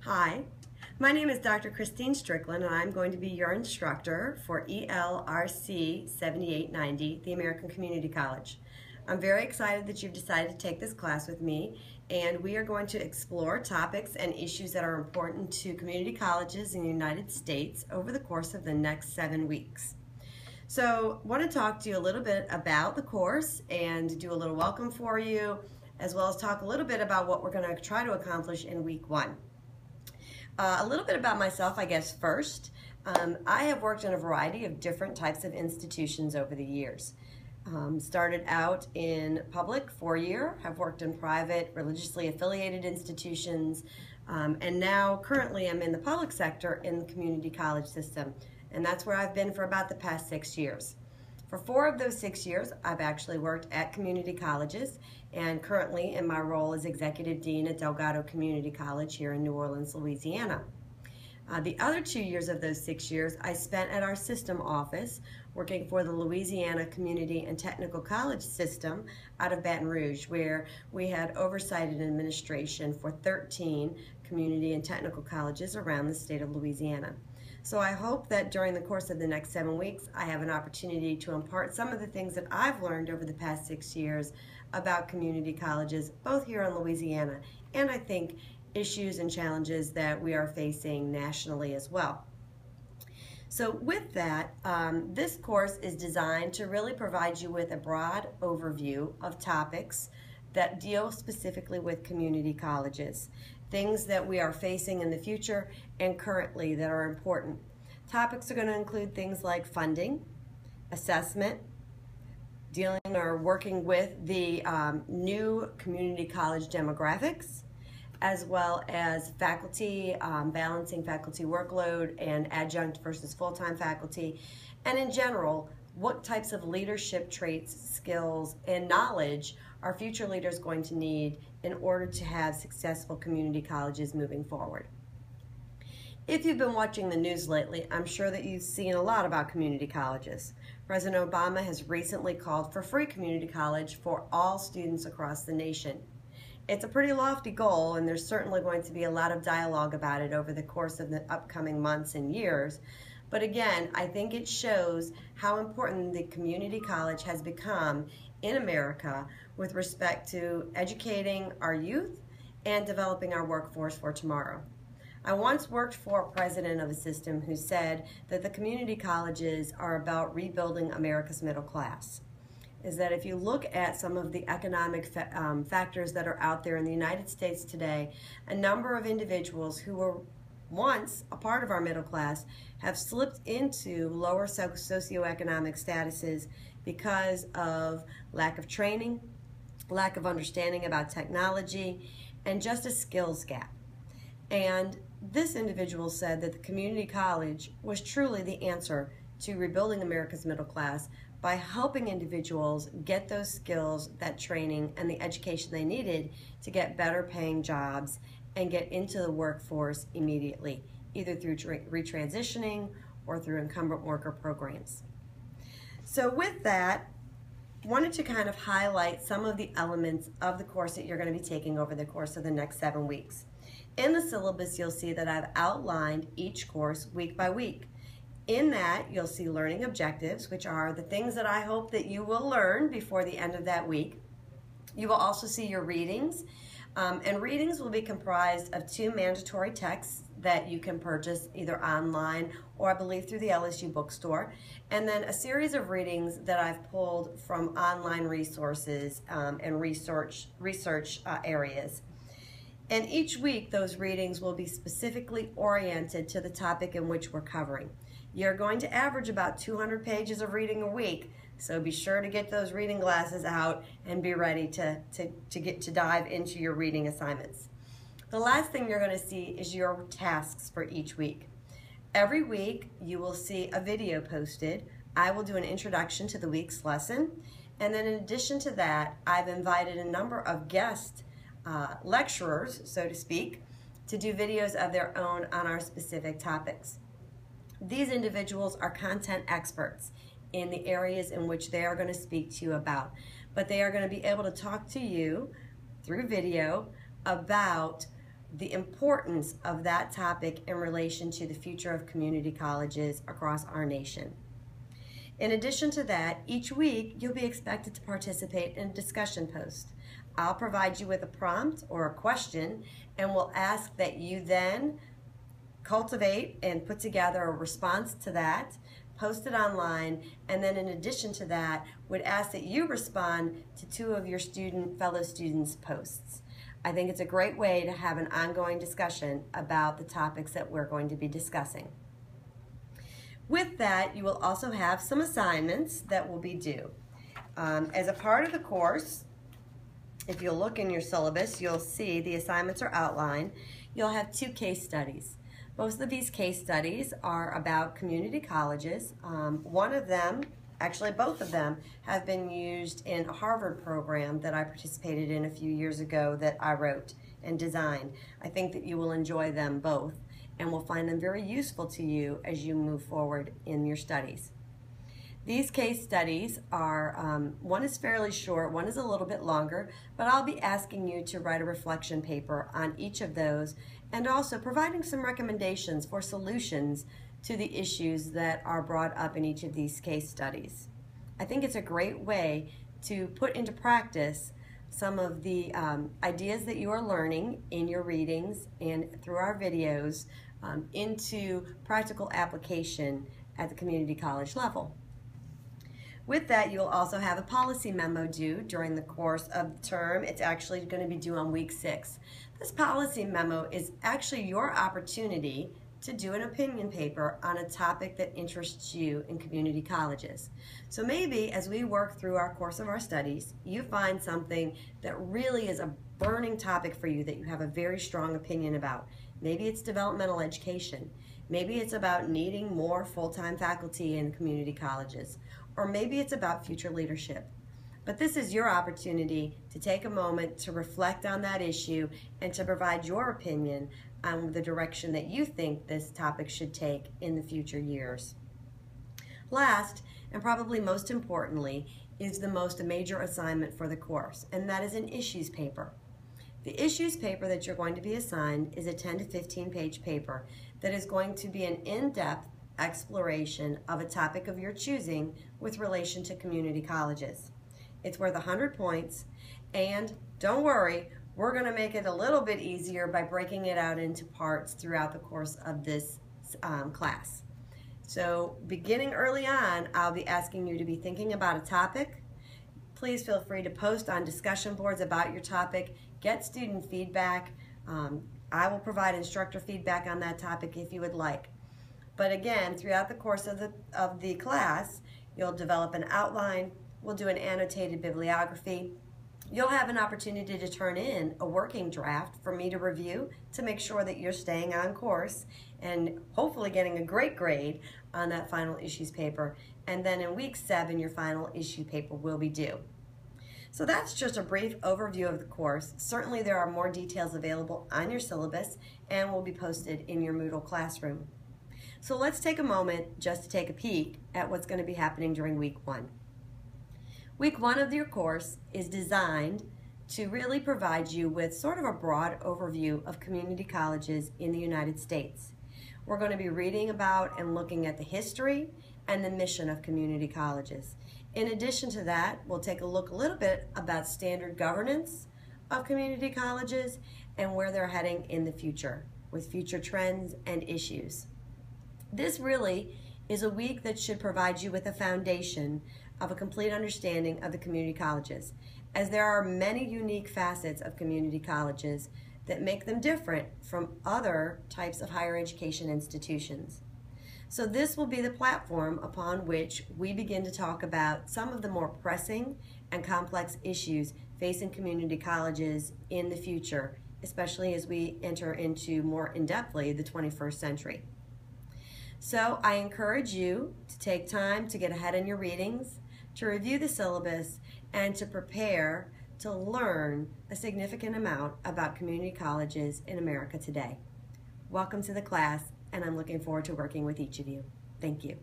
Hi, my name is Dr. Christine Strickland, and I'm going to be your instructor for ELRC 7890, the American Community College. I'm very excited that you've decided to take this class with me, and we are going to explore topics and issues that are important to community colleges in the United States over the course of the next 7 weeks. So I want to talk to you a little bit about the course and do a little welcome for you, as well as talk a little bit about what we're going to try to accomplish in week 1. A little bit about myself, I guess, first. I have worked in a variety of different types of institutions over the years. Started out in public 4-year, have worked in private, religiously affiliated institutions, and now currently I'm in the public sector in the community college system. And that's where I've been for about the past 6 years. For 4 of those 6 years, I've actually worked at community colleges, and currently in my role as Executive Dean at Delgado Community College here in New Orleans, Louisiana. The other 2 years of those 6 years I spent at our system office working for the Louisiana Community and Technical College System out of Baton Rouge, where we had oversight and administration for 13 community and technical colleges around the state of Louisiana. So I hope that during the course of the next 7 weeks, I have an opportunity to impart some of the things that I've learned over the past 6 years about community colleges, both here in Louisiana, and I think issues and challenges that we are facing nationally as well. So with that, this course is designed to really provide you with a broad overview of topics that deal specifically with community colleges, things that we are facing in the future and currently that are important. Topics are going to include things like funding, assessment, dealing or working with the new community college demographics, as well as faculty, balancing faculty workload and adjunct versus full-time faculty, and in general, what types of leadership traits, skills, and knowledge are future leaders going to need in order to have successful community colleges moving forward. If you've been watching the news lately, I'm sure that you've seen a lot about community colleges. President Obama has recently called for free community college for all students across the nation. It's a pretty lofty goal, and there's certainly going to be a lot of dialogue about it over the course of the upcoming months and years. But again, I think it shows how important the community college has become in America with respect to educating our youth and developing our workforce for tomorrow. I once worked for a president of a system who said that the community colleges are about rebuilding America's middle class. Is that if you look at some of the economic factors that are out there in the United States today, a number of individuals who were once a part of our middle class have slipped into lower socioeconomic statuses because of lack of training, lack of understanding about technology, and just a skills gap. And this individual said that the community college was truly the answer to rebuilding America's middle class by helping individuals get those skills, that training, and the education they needed to get better paying jobs and get into the workforce immediately, either through retransitioning or through incumbent worker programs. So with that, wanted to kind of highlight some of the elements of the course that you're going to be taking over the course of the next 7 weeks. In the syllabus, you'll see that I've outlined each course week by week. In that, you'll see learning objectives, which are the things that I hope that you will learn before the end of that week. You will also see your readings, and readings will be comprised of 2 mandatory texts that you can purchase either online or I believe through the LSU bookstore, and then a series of readings that I've pulled from online resources and research areas. And each week, those readings will be specifically oriented to the topic in which we're covering. You're going to average about 200 pages of reading a week, so be sure to get those reading glasses out and be ready to dive into your reading assignments. The last thing you're going to see is your tasks for each week. Every week, you will see a video posted. I will do an introduction to the week's lesson, and then in addition to that, I've invited a number of guest lecturers, so to speak, to do videos of their own on our specific topics. These individuals are content experts in the areas in which they are going to speak to you about, but they are going to be able to talk to you through video about the importance of that topic in relation to the future of community colleges across our nation. In addition to that, each week you'll be expected to participate in a discussion post. I'll provide you with a prompt or a question, and we'll ask that you then cultivate and put together a response to that, post it online, and then in addition to that, would ask that you respond to 2 of your fellow students' posts. I think it's a great way to have an ongoing discussion about the topics that we're going to be discussing. With that, you will also have some assignments that will be due. As a part of the course, if you'll look in your syllabus, you'll see the assignments are outlined. You'll have 2 case studies. Most of these case studies are about community colleges. One of them, actually both of them, have been used in a Harvard program that I participated in a few years ago that I wrote and designed. I think that you will enjoy them both and will find them very useful to you as you move forward in your studies. These case studies are, one is fairly short, one is a little bit longer, but I'll be asking you to write a reflection paper on each of those and also providing some recommendations for solutions to the issues that are brought up in each of these case studies. I think it's a great way to put into practice some of the ideas that you are learning in your readings and through our videos into practical application at the community college level. With that, you'll also have a policy memo due during the course of the term. It's actually going to be due on week 6. This policy memo is actually your opportunity to do an opinion paper on a topic that interests you in community colleges. So maybe as we work through our course of our studies, you find something that really is a burning topic for you that you have a very strong opinion about. Maybe it's developmental education. Maybe it's about needing more full-time faculty in community colleges. Or maybe it's about future leadership. But this is your opportunity to take a moment to reflect on that issue and to provide your opinion on the direction that you think this topic should take in the future years. Last, and probably most importantly, is the most major assignment for the course, and that is an issues paper. The issues paper that you're going to be assigned is a 10 to 15 page paper that is going to be an in-depth exploration of a topic of your choosing with relation to community colleges. It's worth 100 points, and don't worry, we're going to make it a little bit easier by breaking it out into parts throughout the course of this class. So beginning early on, I'll be asking you to be thinking about a topic. Please feel free to post on discussion boards about your topic, get student feedback. I will provide instructor feedback on that topic if you would like. But again, throughout the course of the class, you'll develop an outline, we'll do an annotated bibliography. You'll have an opportunity to turn in a working draft for me to review to make sure that you're staying on course and hopefully getting a great grade on that final issues paper. And then in week 7, your final issue paper will be due. So that's just a brief overview of the course. Certainly there are more details available on your syllabus and will be posted in your Moodle classroom. So let's take a moment just to take a peek at what's going to be happening during week 1. Week 1 of your course is designed to really provide you with sort of a broad overview of community colleges in the United States. We're going to be reading about and looking at the history and the mission of community colleges. In addition to that, we'll take a look a little bit about standard governance of community colleges and where they're heading in the future with future trends and issues. This really is a week that should provide you with a foundation of a complete understanding of the community colleges, as there are many unique facets of community colleges that make them different from other types of higher education institutions. So this will be the platform upon which we begin to talk about some of the more pressing and complex issues facing community colleges in the future, especially as we enter into more in-depthly the 21st century. So I encourage you to take time to get ahead in your readings, to review the syllabus, and to prepare to learn a significant amount about community colleges in America today. Welcome to the class, and I'm looking forward to working with each of you. Thank you.